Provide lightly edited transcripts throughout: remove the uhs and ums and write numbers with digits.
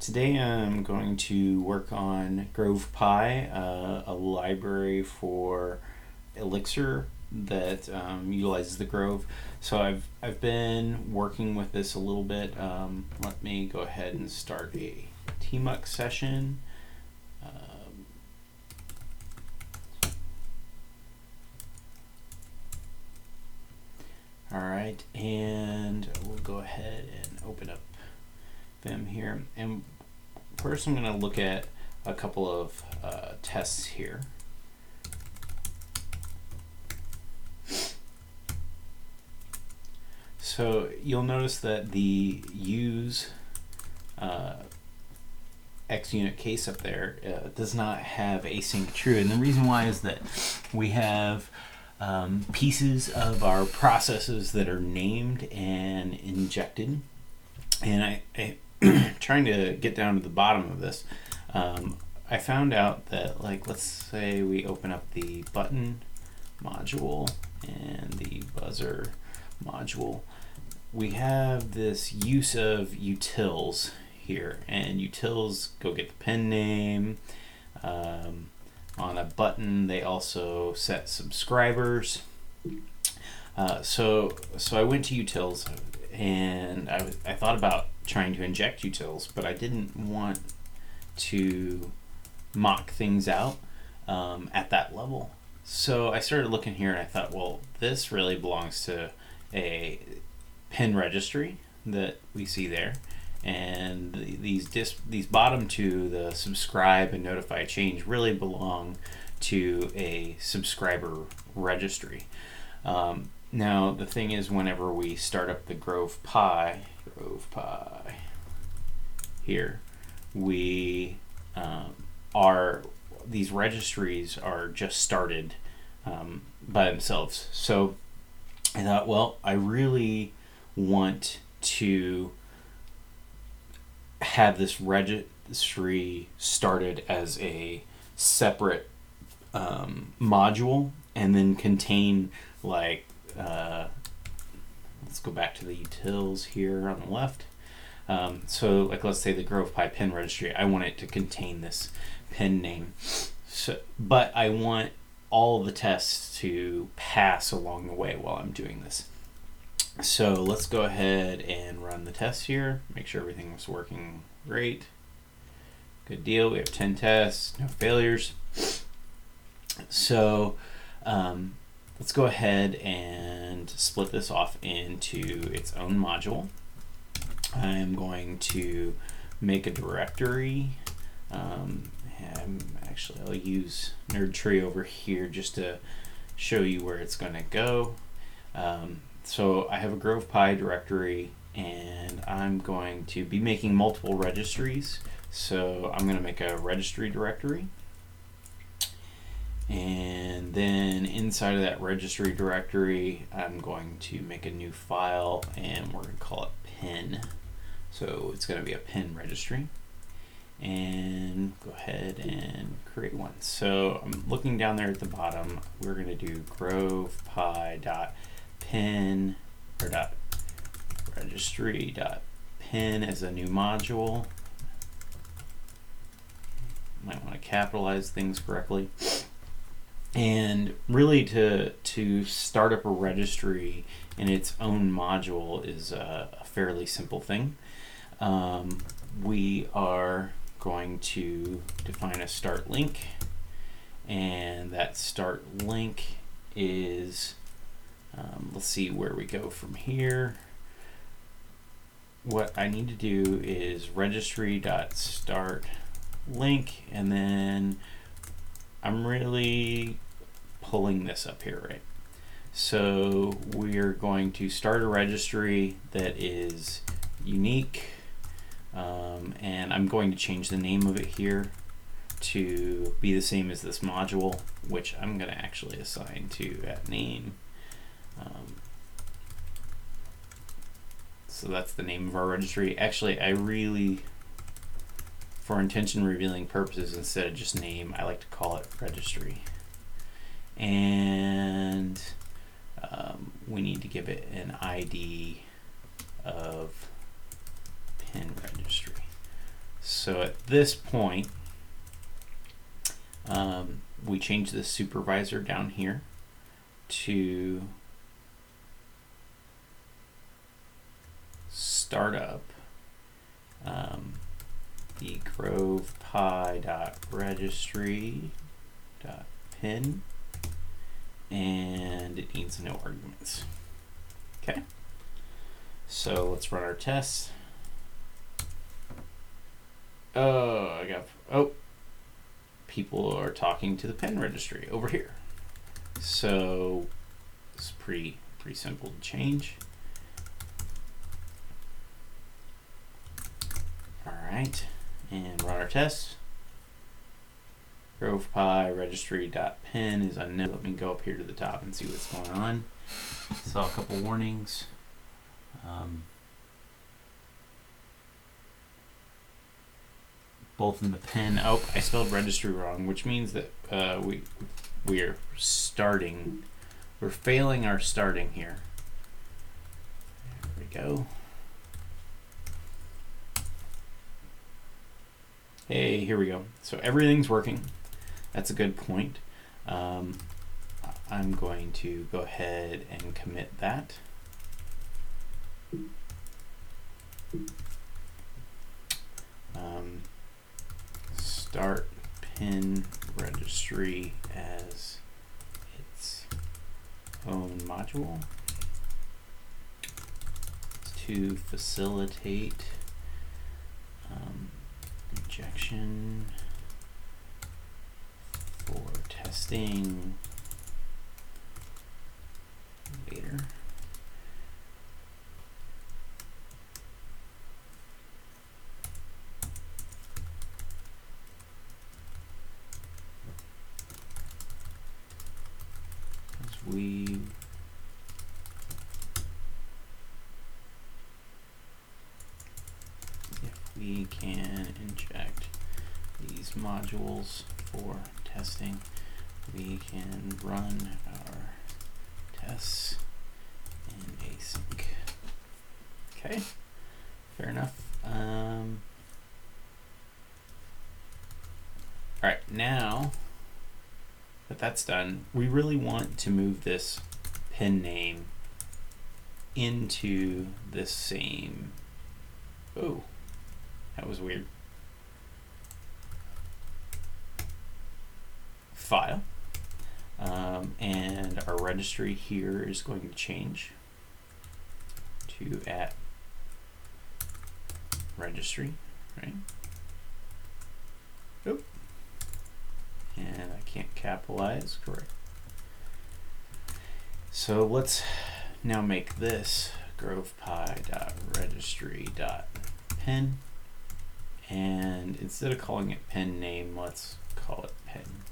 Today I'm going to work on Grove Pi, a library for Elixir that utilizes the Grove. So I've been working with this a little bit. Let me go ahead and start a tmux session. All right, and we'll go ahead and open up them here. And first I'm going to look at a couple of tests here. So you'll notice that the use XUnit case up there does not have async true, and the reason why is that we have pieces of our processes that are named and injected, and I trying to get down to the bottom of this. I found out that, like, let's say we open up the button module and the buzzer module, we have this use of utils here, and utils go get the pin name. On a button, they also set subscribers. So I went to utils, and I thought about trying to inject utils, but I didn't want to mock things out at that level. So I started looking here, and I thought, well, this really belongs to a pin registry that we see there, and these bottom two, the subscribe and notify change, really belong to a subscriber registry. Now the thing is, whenever we start up the Grove Pi here, we these registries are just started by themselves. So I thought, well, I really want to have this registry started as a separate module, and then contain, like, let's go back to the utils here on the left. So, like, let's say the Grove Pi pin registry, I want it to contain this pin name. So, but I want all the tests to pass along the way while I'm doing this. So let's go ahead and run the tests here, make sure everything's working great. Good deal. We have 10 tests, no failures. So let's go ahead and split this off into its own module. I'm going to make a directory. Actually, I'll use nerd tree over here just to show you where it's going to go. So I have a Grove Pi directory, and I'm going to be making multiple registries. So I'm going to make a registry directory, and then inside of that registry directory, I'm going to make a new file, and we're going to call it pin. So it's going to be a pin registry, and go ahead and create one. So I'm looking down there at the bottom. We're going to do Grove Pi dot pin or dot registry dot pin as a new module. Might want to capitalize things correctly. And really, to start up a registry in its own module is a fairly simple thing. We are going to define a start link, and that start link is let's see where we go from here. What I need to do is registry.start link, and then I'm really pulling this up here, right? So we're going to start a registry that is unique, and I'm going to change the name of it here to be the same as this module, which I'm going to actually assign to at name. So that's the name of our registry. Actually, I really, for intention revealing purposes, instead of just name, I like to call it registry. And we need to give it an ID of pin registry. So at this point, we change the supervisor down here to startup the Grove pi.registry.pin, and it needs no arguments. Okay, so let's run our tests. People are talking to the pen registry over here. So it's pretty simple to change. All right, and run our tests. Grove pi registry.pin is unknown. Let me go up here to the top and see what's going on. Saw a couple warnings. Both in the pen. Oh, I spelled registry wrong, which means that we are starting. We're failing our starting here. There we go. Hey, here we go. So everything's working. That's a good point. I'm going to go ahead and commit that. Start pin registry as its own module to facilitate injection for testing later. If we can inject these modules for testing, we can run our tests in async. Okay, fair enough. All right, now that that's done, we really want to move this pen name into this same, oh, that was weird, file. And our registry here is going to change to @registry, right? Oop. And I can't capitalize, correct. So let's now make this grovepi.registry.pen, and instead of calling it pen name, let's call it pen.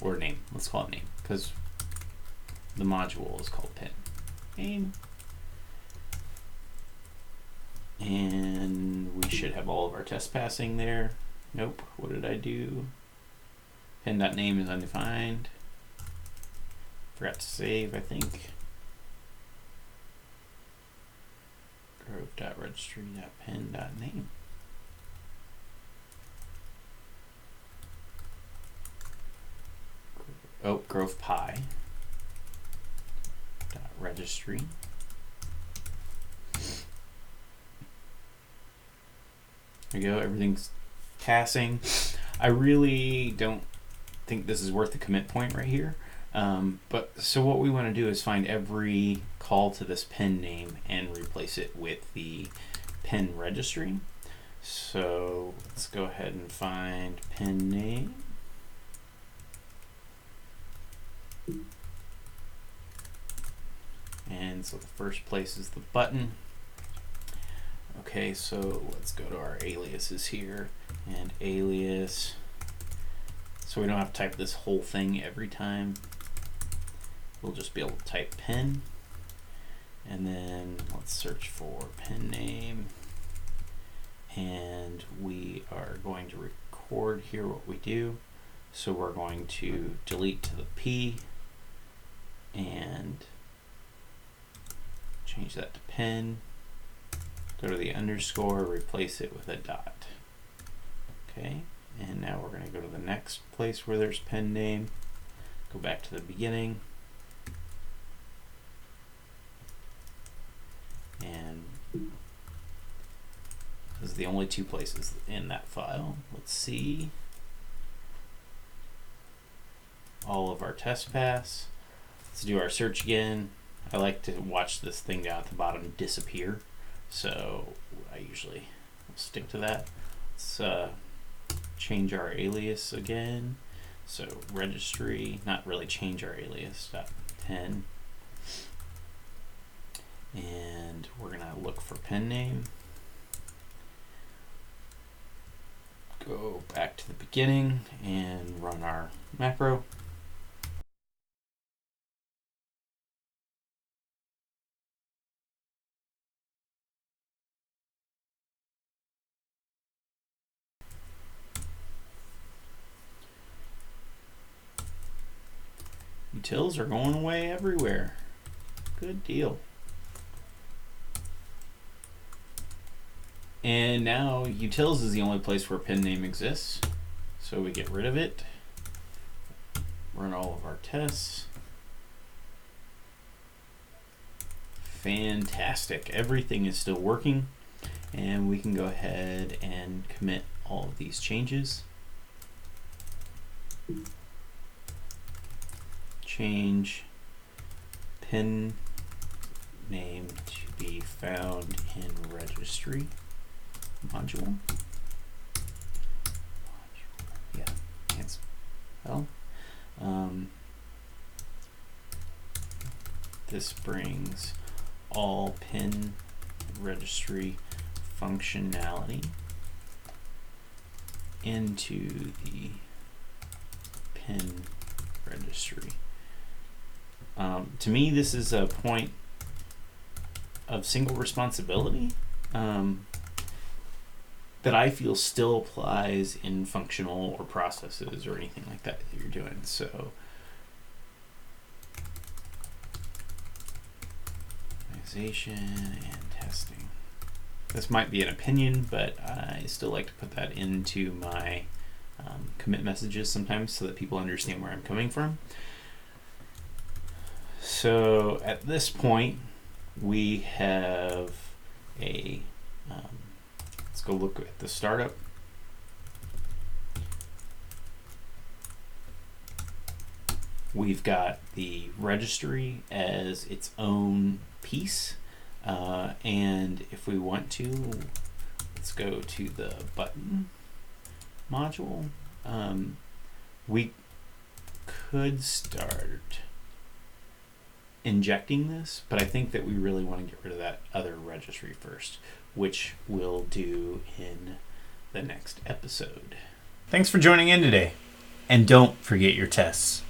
Or name, let's call it name, because the module is called pen name. And we should have all of our tests passing there. Nope, what did I do? Pen.name is undefined. Forgot to save, I think. Grove.registry.pen.name. Oh, Grove pi. .registry. There we go, everything's passing. I really don't think this is worth the commit point right here. But so what we want to do is find every call to this pen name and replace it with the pen registry. So let's go ahead and find pen name. And so the first place is the button. Okay, so let's go to our aliases here, and alias, so we don't have to type this whole thing every time. We'll just be able to type pen, and then let's search for pen name, and we are going to record here what we do. So we're going to delete to the P and change that to pen. Go to the underscore, replace it with a dot. Okay, and now we're going to go to the next place where there's pen name. Go back to the beginning. And this is the only two places in that file. Let's see all of our test pass. Let's do our search again. I like to watch this thing down at the bottom disappear, so I usually stick to that. Let's change our alias again. So registry, not really change our alias, .10. And we're gonna look for pen name. Go back to the beginning and run our macro. Utils are going away everywhere. Good deal. And now utils is the only place where pen name exists. So we get rid of it. Run all of our tests. Fantastic. Everything is still working. And we can go ahead and commit all of these changes. Change pen name to be found in registry module. Yeah, can't spell. This brings all pen registry functionality into the pen registry. To me, this is a point of single responsibility that I feel still applies in functional or processes or anything like that that you're doing. So organization and testing. This might be an opinion, but I still like to put that into my commit messages sometimes so that people understand where I'm coming from. So at this point, we have a, let's go look at the startup. We've got the registry as its own piece. And if we want to, let's go to the button module. We could start injecting this, but I think that we really want to get rid of that other registry first, which we'll do in the next episode. Thanks for joining in today, and don't forget your tests.